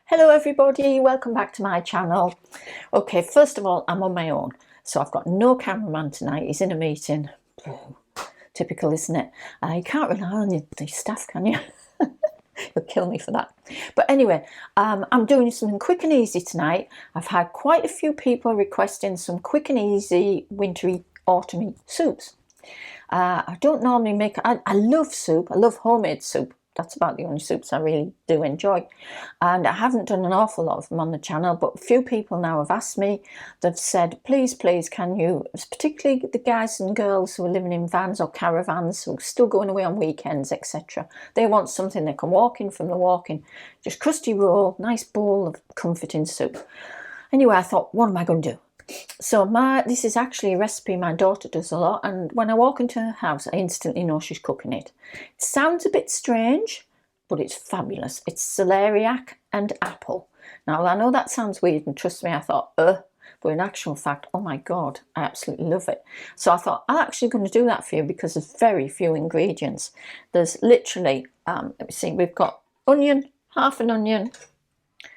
Hello everybody, welcome back to my channel. Okay, first of all, I'm on my own, so I've got no cameraman tonight. He's in a meeting. Typical, isn't it? You can't rely on the staff, can you? You'll kill me for that. But anyway, I'm doing something quick and easy tonight. I've had quite a few people requesting some quick and easy wintry, autumny soups. I don't normally make, I love soup, I love homemade soup. That's about the only soups I really do enjoy. And I haven't done an awful lot of them on the channel, but a few people now have asked me, they've said, please, can you, particularly the guys and girls who are living in vans or caravans, who are still going away on weekends, etc. They want something they can walk in from the walk-in. Just crusty roll, nice bowl of comforting soup. Anyway, I thought, what am I going to do? So this is actually a recipe my daughter does a lot, and when I walk into her house I instantly know she's cooking it. It sounds a bit strange, but it's fabulous. It's celeriac and apple. Now I know that sounds weird, and trust me, I thought, but in actual fact, oh my god, I absolutely love it. So I thought, I'm actually going to do that for you because there's very few ingredients. There's literally, let me see, we've got onion, half an onion,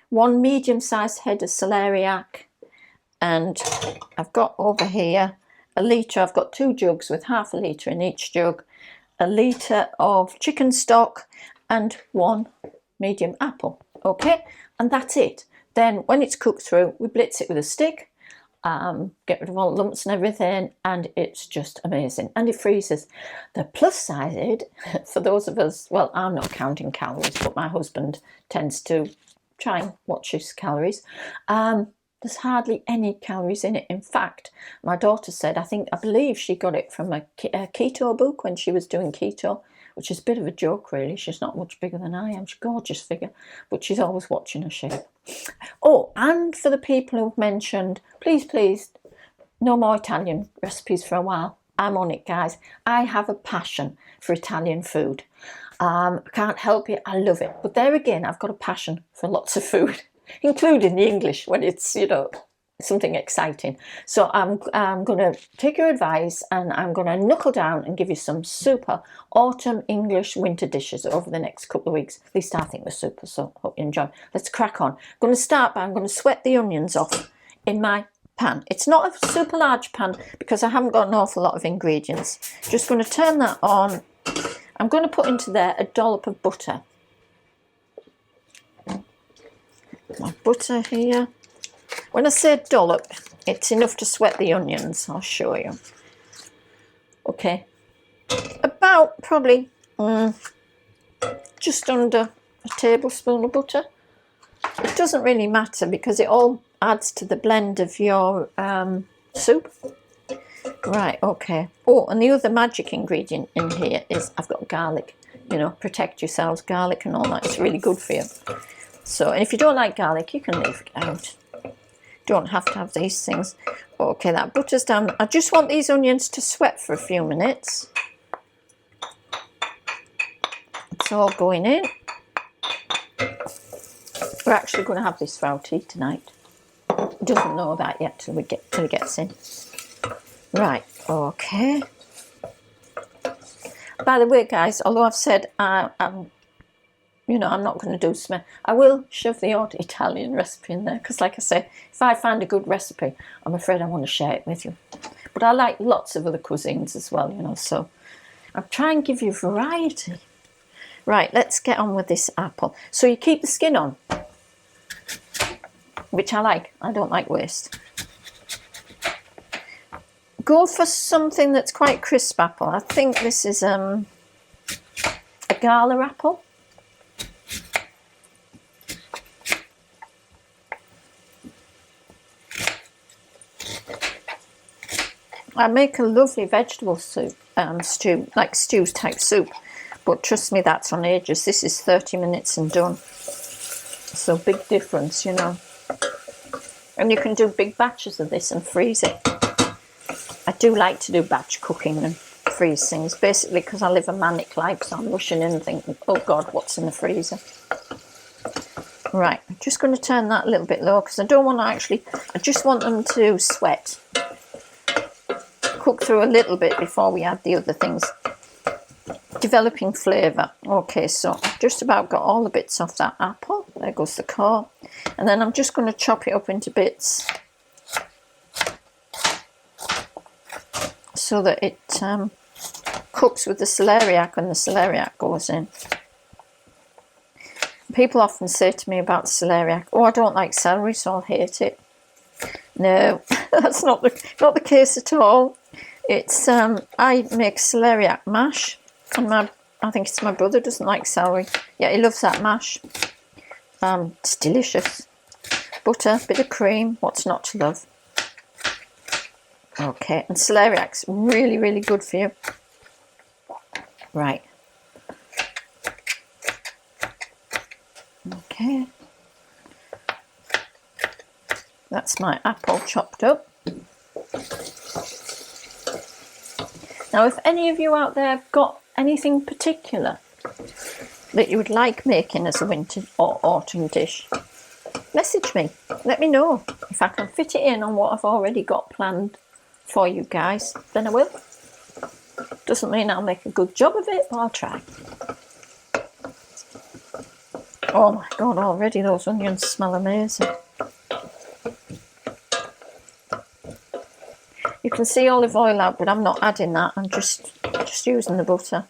one medium-sized head of celeriac, and I've got over here a litre. I've got 2 jugs with half a litre in each jug, a litre of chicken stock and 1 medium apple. Okay, and that's it. Then when it's cooked through, we blitz it with a stick, get rid of all the lumps and everything, and it's just amazing. And it freezes. The plus side, for those of us, well, I'm not counting calories, but my husband tends to try and watch his calories. There's hardly any calories in it. In fact, my daughter said, I believe she got it from a keto book when she was doing keto, which is a bit of a joke really. She's not much bigger than I am. She's a gorgeous figure, but she's always watching her shape. Oh, and for the people who've mentioned, please, no more Italian recipes for a while. I'm on it, guys. I have a passion for Italian food. I can't help it. I love it. But there again, I've got a passion for lots of food, including the English when it's, you know, something exciting. So I'm going to take your advice, and I'm going to knuckle down and give you some super autumn English winter dishes over the next couple of weeks. At least I think they're super, so hope you enjoy. Let's crack on. I'm going to start by, I'm going to sweat the onions off in my pan. It's not a super large pan because I haven't got an awful lot of ingredients. Just going to turn that on. I'm going to put into there a dollop of butter. My butter here. When I say dollop, it's enough to sweat the onions. I'll show you. Okay, about probably just under a tablespoon of butter. It doesn't really matter because it all adds to the blend of your soup. Right, okay. Oh, and the other magic ingredient in here is I've got garlic. You know, protect yourselves, garlic and all that. It's really good for you. So, and if you don't like garlic, you can leave it out. Don't have to have these things. Okay, that butter's down. I just want these onions to sweat for a few minutes. It's all going in. We're actually going to have this for our tea tonight. Doesn't know that yet till it gets in. Right, okay. By the way, guys, although I've said I'm not going to do smell, I will shove the odd Italian recipe in there because, like I say, if I find a good recipe, I'm afraid I want to share it with you. But I like lots of other cuisines as well, you know, so I'll try and give you variety. Right, let's get on with this apple. So you keep the skin on, which I like. I don't like waste. Go for something that's quite crisp apple. I think this is a gala apple. I make a lovely vegetable soup, stew, like stews type soup, but trust me, that's on ages. This is 30 minutes and done. So big difference, you know. And you can do big batches of this and freeze it. I do like to do batch cooking and freeze things, basically because I live a manic life, so I'm rushing in and thinking, oh God, what's in the freezer? Right, I'm just going to turn that a little bit low because I don't want to actually, I just want them to sweat. Cook through a little bit before we add the other things. Developing flavour. Okay, so I've just about got all the bits off that apple. There goes the core. And then I'm just going to chop it up into bits so that it cooks with the celeriac and the celeriac goes in. People often say to me about celeriac, oh, I don't like celery, so I'll hate it. No, that's not the case at all. It's I make celeriac mash, and I think it's my brother doesn't like celery. Yeah, he loves that mash. It's delicious. Butter, bit of cream, what's not to love? Okay, and celeriac's really, really good for you. Right. Okay. That's my apple chopped up. Now, if any of you out there have got anything particular that you would like making as a winter or autumn dish, message me. Let me know. If I can fit it in on what I've already got planned for you guys, then I will. Doesn't mean I'll make a good job of it, but I'll try. Oh my God, already those onions smell amazing. You can see olive oil out, but I'm not adding that. I'm just using the butter.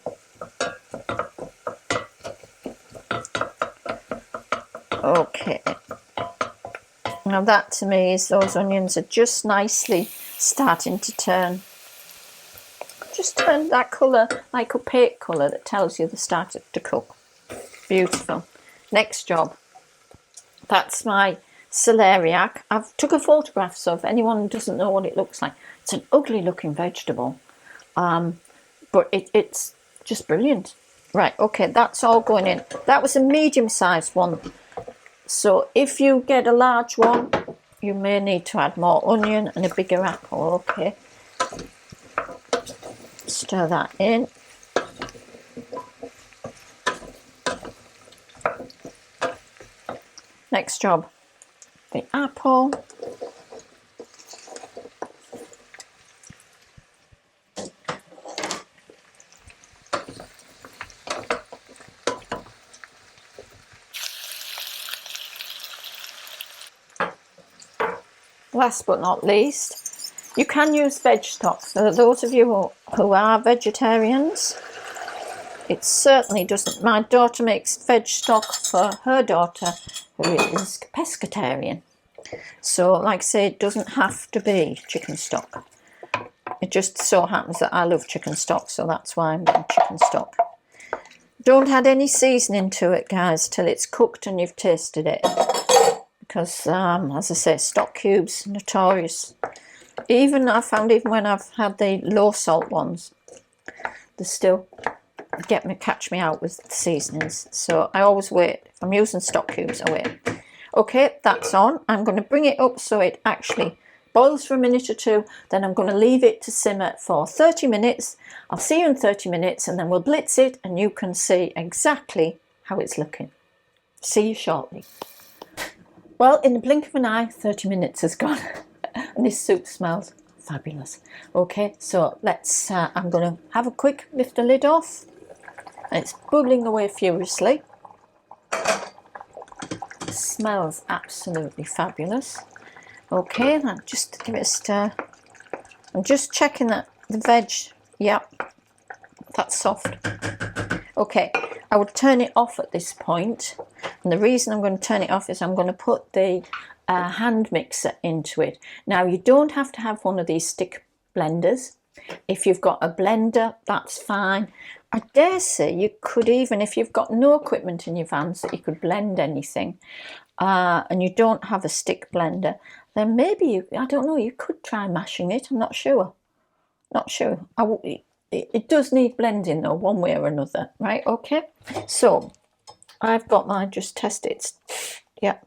Okay. Now that to me is those onions are just nicely starting to turn. Just turn that colour, like opaque colour that tells you they started to cook. Beautiful. Next job. That's my celeriac. I've took a photograph, so if anyone doesn't know what it looks like, it's an ugly looking vegetable, but it's just brilliant. Right, okay, that's all going in. That was a medium sized one, so if you get a large one you may need to add more onion and a bigger apple. Okay, stir that in. Next job, the apple. Last but not least, you can use veg stock. So those of you who are vegetarians, it certainly doesn't. My daughter makes veg stock for her daughter who is pescatarian. So like I say, it doesn't have to be chicken stock. It just so happens that I love chicken stock, so that's why I'm doing chicken stock. Don't add any seasoning to it, guys, till it's cooked and you've tasted it. Because, as I say, stock cubes, notorious. I found even when I've had the low salt ones, they still catch me out with the seasonings. So I always wait. If I'm using stock cubes, I wait. Okay, that's on. I'm going to bring it up so it actually boils for a minute or two. Then I'm going to leave it to simmer for 30 minutes. I'll see you in 30 minutes and then we'll blitz it and you can see exactly how it's looking. See you shortly. Well, in the blink of an eye, 30 minutes has gone and this soup smells fabulous. Okay, so let's, I'm going to have a quick lift the lid off. And it's bubbling away furiously. It smells absolutely fabulous. Okay, now just give it a stir. I'm just checking that the veg, yep, that's soft. Okay, I would turn it off at this point. And the reason I'm going to turn it off is I'm going to put the hand mixer into it. Now, you don't have to have one of these stick blenders. If you've got a blender, that's fine. I dare say you could even, if you've got no equipment in your vans that you could blend anything, and you don't have a stick blender, then maybe I don't know, you could try mashing it. I'm not sure. Not sure. It does need blending though, one way or another, right? Okay. So I've got mine, just test it. Yeah.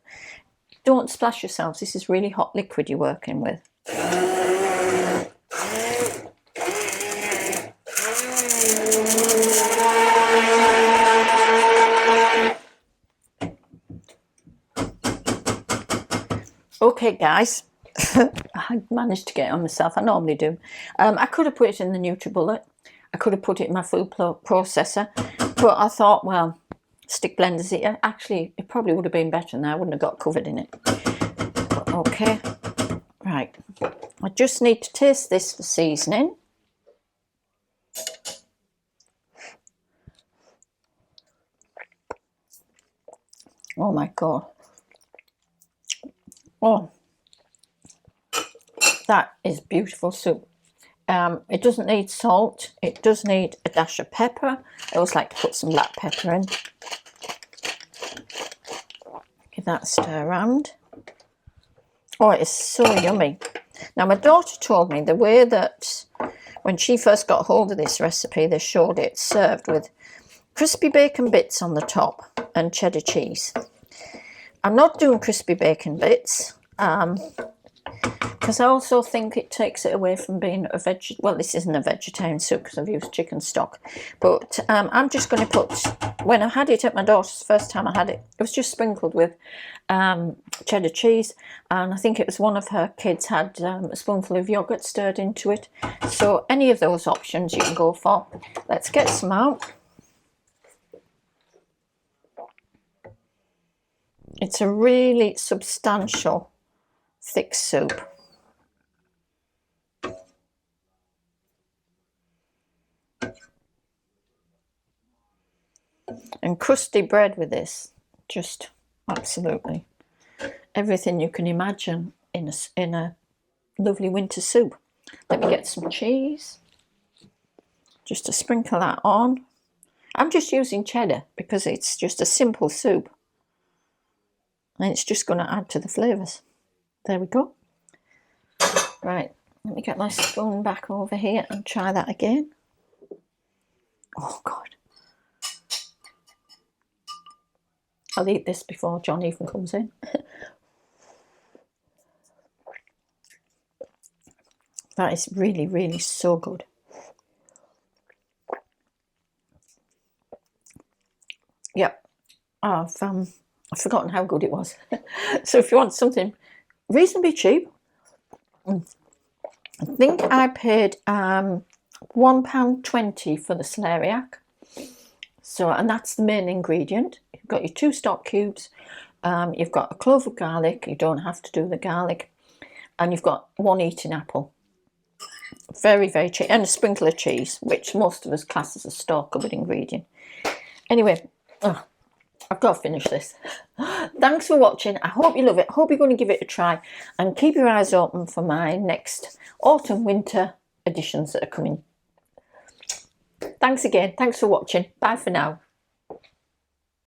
Don't splash yourselves. This is really hot liquid you're working with. Okay, guys. I managed to get it on myself. I normally do. I could have put it in the NutriBullet. I could have put it in my food processor. But I thought, well, stick blenders. It probably would have been better and I wouldn't have got covered in it. But okay, right. I just need to taste this for seasoning. Oh my God. Oh, that is beautiful soup. It doesn't need salt. It does need a dash of pepper. I always like to put some black pepper in. Give that a stir around. Oh, it is so yummy. Now, my daughter told me the way that when she first got hold of this recipe, they showed it served with crispy bacon bits on the top and cheddar cheese. I'm not doing crispy bacon bits because I also think it takes it away from being a well, this isn't a vegetarian soup because I've used chicken stock, but I'm just going to put, when I had it at my daughter's first time I had it, it was just sprinkled with cheddar cheese, and I think it was one of her kids had a spoonful of yogurt stirred into it. So any of those options you can go for. Let's get some out. It's a really substantial, thick soup. And crusty bread with this, just absolutely everything you can imagine in a lovely winter soup. Let me get some cheese, just to sprinkle that on. I'm just using cheddar because it's just a simple soup. And it's just going to add to the flavours. There we go. Right, let me get my spoon back over here and try that again. Oh, God. I'll eat this before John even comes in. That is really, really so good. Yep. I've forgotten how good it was. So if you want something reasonably cheap, I think I paid £1.20 for the celeriac. So, and that's the main ingredient. You've got your 2 stock cubes, you've got a clove of garlic, you don't have to do the garlic, and you've got 1 eating apple. Very, very cheap, and a sprinkle of cheese, which most of us class as a store-covered ingredient. Anyway, I've got to finish this. Thanks for watching. I hope you love it. I hope you're going to give it a try, and keep your eyes open for my next autumn-winter editions that are coming. Thanks again. Thanks for watching. Bye for now.